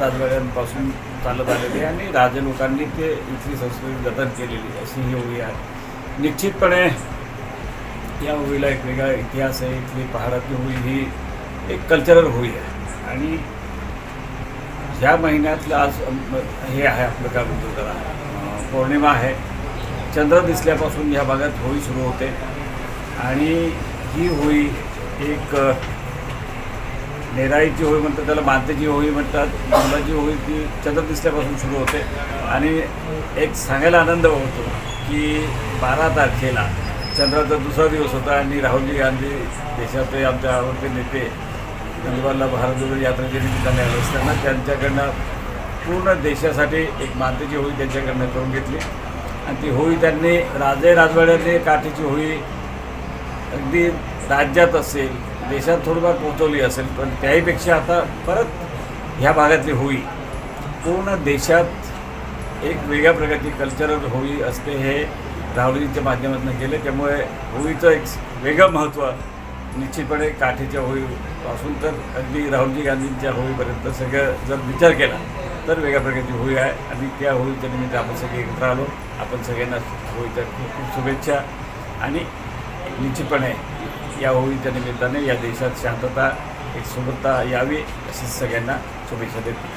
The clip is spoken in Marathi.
राजवाड्यांपासून चालत आलेली आहे आणि राजे लोकांनी ते इथली संस्कृती जतन केलेली अशी ही होळी आहे। निश्चितपणे या होळीला एक वेगळा इतिहास आहे। इथली पहाडातली होळी ही एक कल्चरल होळी आहे आणि ह्या महिन्यातलं आज हे आहे आपलं काय म्हणतो त्याला पौर्णिमा आहे। चंद्र दिसल्यापासून ह्या भागात होळी सुरू होते आणि ही होळी एक नेराईची होळी म्हणतात, त्याला मातेची होळी म्हणतात। मुलाची होळी ती चंद्र दिसल्यापासून सुरू होते आणि एक सांगायला आनंद होतो की 12 तारखेला चंद्राचा दुसरा दिवस होता आणि राहुलजी गांधी देशाचे आमचे आवडते नेते नंदुरबारला भारत यात्रेच्या निमित्ताने आले असताना त्यांच्याकडनं पूर्ण देशासाठी एक मातेची होळी त्यांच्याकडनं करून घेतली आणि ती होळी त्यांनी राजे राजवाड्याने काठीची होळी अगदी राज्यात असेल देशात थोडंफार पोहोचवली असेल, पण त्याहीपेक्षा आता परत ह्या भागातली होळी पूर्ण देशात एक वेगळ्या प्रकारची कल्चरल होळी असते हे राहुलजींच्या माध्यमातून केले। त्यामुळे होळीचं एक वेगळं महत्त्व निश्चितपणे काठीच्या होळीपासून तर अगदी राहुलजी गांधींच्या होळीपर्यंत सगळं जर विचार केला तर वेगळ्या प्रकारची होळी आहे आणि त्या होळीच्या निमित्त आपण सगळे एकत्र आलो। आपण सगळ्यांना होळीच्या खूप खूप शुभेच्छा आणि निश्चितपणे या होळीच्या निमित्ताने या देशात शांतता एक सुबत्ता यावी अशी सगळ्यांना शुभेच्छा देतो।